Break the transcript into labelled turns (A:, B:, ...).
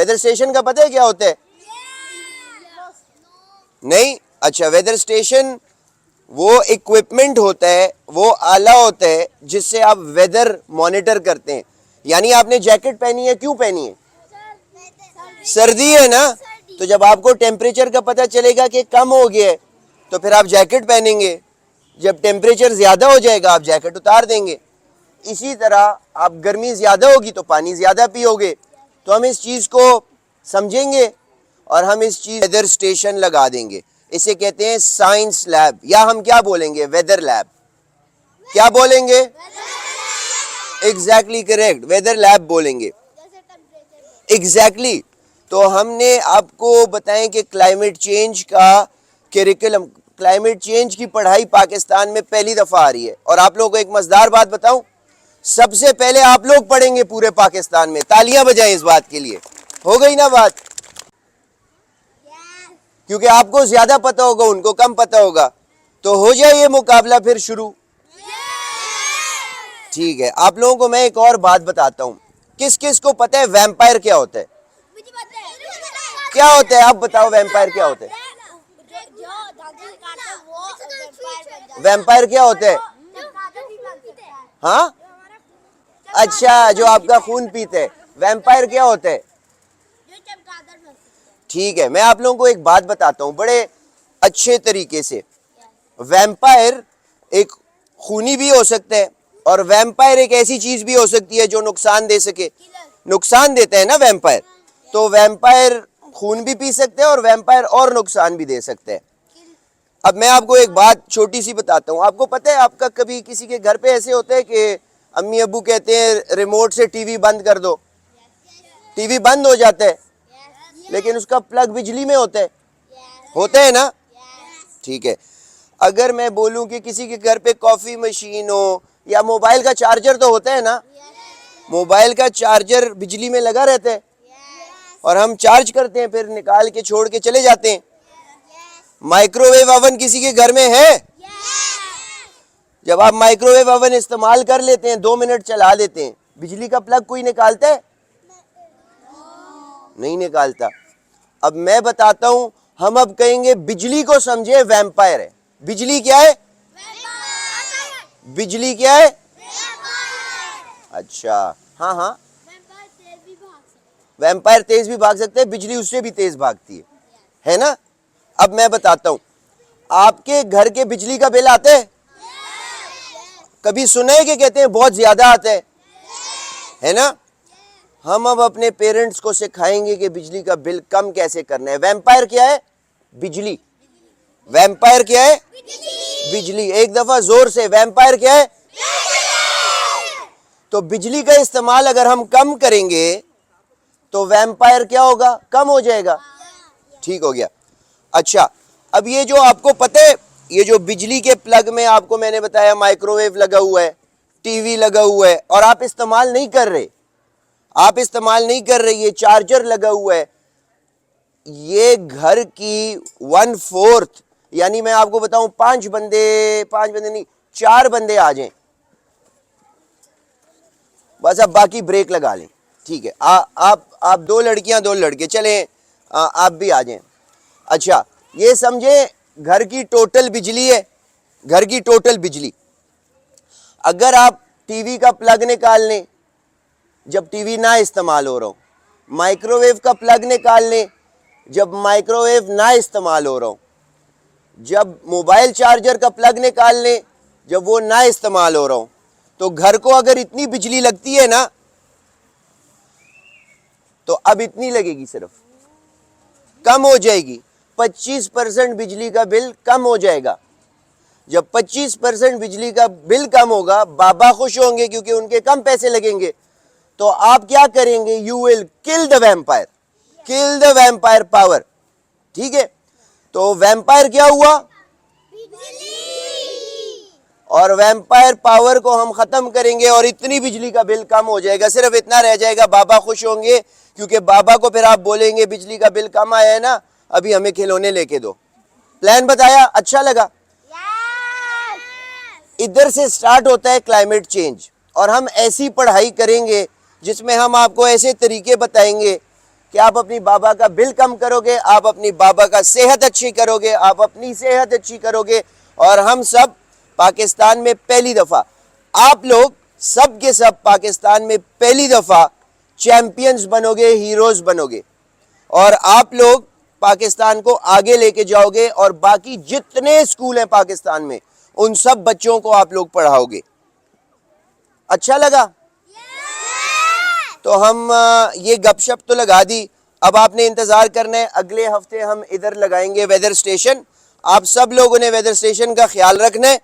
A: Weather station का पता है क्या होता है? नहीं? अच्छा, वेदर स्टेशन वो इक्विपमेंट होता है, वो आला होता है जिससे आप वेदर मॉनिटर करते हैं। यानी आपने जैकेट पहनी है, क्यों पहनी है? सर्दी है ना, तो जब आपको टेम्परेचर का पता चलेगा कि कम हो गया है तो फिर आप जैकेट पहनेंगे, जब टेम्परेचर ज्यादा हो जाएगा आप जैकेट उतार देंगे। इसी तरह आप गर्मी ज्यादा होगी तो पानी ज्यादा पियोगे। तो हम इस चीज को समझेंगे और हम इस चीज वेदर स्टेशन लगा देंगे। इसे कहते हैं साइंस लैब, या हम क्या बोलेंगे? Weather lab. क्या बोलेंगे? एग्जैक्टली करेक्ट, वेदर लैब बोलेंगे। एग्जैक्टली तो हमने आपको बताएं कि क्लाइमेट चेंज का करिकुलम, क्लाइमेट चेंज की पढ़ाई पाकिस्तान में पहली दफा आ रही है। और आप लोगों को एक मजेदार बात बताऊं, सबसे पहले आप लोग पढ़ेंगे पूरे पाकिस्तान में। तालियां बजाएं इस बात के लिए। हो गई ना बात? क्योंकि आपको ज्यादा पता होगा, उनको कम पता होगा। तो हो जाए ये मुकाबला फिर शुरू। ठीक है, आप लोगों को मैं एक और बात बताता हूं। किस किस को पता है वैम्पायर क्या होता है? क्या होता है आप बताओ, वैम्पायर क्या होता है? वैम्पायर क्या होता है? हाँ, अच्छा, जो आपका खून पीते हैं। वैम्पायर क्या होता है? ठीक है, मैं आप लोगों को एक बात बताता हूं बड़े अच्छे तरीके से। वैम्पायर एक खूनी भी हो सकता है और वैम्पायर एक ऐसी चीज भी हो सकती है जो नुकसान दे सके। नुकसान देता है ना वैम्पायर, तो वैम्पायर खून भी पी सकते हैं और वैम्पायर और नुकसान भी दे सकते हैं। अब मैं आपको एक बात छोटी सी बताता हूँ। आपको पता है, आपका कभी किसी के घर पे ऐसे होता है कि अम्मी अब्बू कहते हैं रिमोट से टीवी बंद कर दो, टीवी बंद हो जाता है, लेकिन उसका प्लग बिजली में होता है ना? ठीक है, अगर मैं बोलूं कि किसी के घर पे कॉफी मशीन हो या मोबाइल का चार्जर तो होता है ना, मोबाइल का चार्जर बिजली में लगा रहता है और हम चार्ज करते हैं, फिर निकाल के छोड़ के चले जाते हैं। माइक्रोवेव ओवन किसी के घर में है? जब आप माइक्रोवेव ओवन इस्तेमाल कर लेते हैं, 2 मिनट चला देते हैं, बिजली का प्लग कोई निकालता है? नहीं निकालता। अब मैं बताता हूं, हम अब कहेंगे बिजली को समझे वैम्पायर है। बिजली क्या है? बिजली क्या है? अच्छा, हाँ हाँ, वैम्पायर तेज भी भाग सकते हैं, बिजली उससे भी तेज भागती है ना? अब मैं बताता हूं, आपके घर के बिजली का बिल आता है? कभी सुना है कि कहते हैं बहुत ज्यादा आता है ना? हम अब अपने पेरेंट्स को सिखाएंगे कि बिजली का बिल कम कैसे करना है। वैम्पायर क्या है? बिजली। वैम्पायर क्या है? बिजली। एक दफा जोर से, वैम्पायर क्या है? तो बिजली का इस्तेमाल अगर हम कम करेंगे तो वैम्पायर क्या होगा? कम हो जाएगा। ठीक हो गया। अच्छा, अब ये जो आपको पता है, ये जो बिजली के प्लग में आपको मैंने बताया माइक्रोवेव लगा हुआ है, टीवी लगा हुआ है और आप इस्तेमाल नहीं कर रहे, ये चार्जर लगा हुआ है, ये घर की 1/4, यानी मैं आपको बताऊं 5 बंदे नहीं, 4 बंदे आ जाएं, बस अब बाकी ब्रेक लगा लें। ठीक है, आप 2 लड़कियां 2 लड़के चलें, आप भी आ जाएं। अच्छा, ये समझे घर की टोटल बिजली है, घर की टोटल बिजली। अगर आप टीवी का प्लग निकाल लें जब टीवी ना इस्तेमाल हो रहा हो, माइक्रोवेव का प्लग निकाल लें जब माइक्रोवेव ना इस्तेमाल हो रहा हो, जब मोबाइल चार्जर का प्लग निकाल लें जब वो ना इस्तेमाल हो रहा हो, तो घर को अगर इतनी बिजली लगती है ना, तो अब इतनी लगेगी, सिर्फ कम हो जाएगी। 25% बिजली का बिल कम हो जाएगा। जब 25% बिजली का बिल कम होगा, बाबा खुश होंगे क्योंकि उनके कम पैसे लगेंगे। तो आप क्या करेंगे? You will kill the vampire, kill the vampire power. ठीक है, तो वैम्पायर क्या हुआ? और वैम्पायर पावर को हम खत्म करेंगे और इतनी बिजली का बिल कम हो जाएगा, सिर्फ इतना रह जाएगा, बाबा खुश होंगे क्योंकि बाबा को फिर आप बोलेंगे बिजली का बिल कम आया है ना, अभी हमें खिलौने लेके दो। प्लान बताया? अच्छा लगा? इधर से स्टार्ट होता है क्लाइमेट चेंज, और हम ऐसी पढ़ाई करेंगे जिसमें हम आपको ऐसे तरीके बताएंगे कि आप अपनी बाबा का बिल कम करोगे, आप अपनी बाबा का सेहत अच्छी करोगे, आप अपनी सेहत अच्छी करोगे, और हम सब पाकिस्तान में पहली दफ़ा, आप लोग सब के सब पाकिस्तान में पहली दफ़ा चैंपियंस बनोगे, हीरोज़ बनोगे, और आप लोग पाकिस्तान को आगे लेके जाओगे, और बाकी जितने स्कूल हैं पाकिस्तान में उन सब बच्चों को आप लोग पढ़ाओगे। अच्छा लगा? तो हम ये गपशप तो लगा दी, अब आपने इंतज़ार करना है, अगले हफ्ते हम इधर लगाएंगे वेदर स्टेशन। आप सब लोगों ने वेदर स्टेशन का ख्याल रखना है।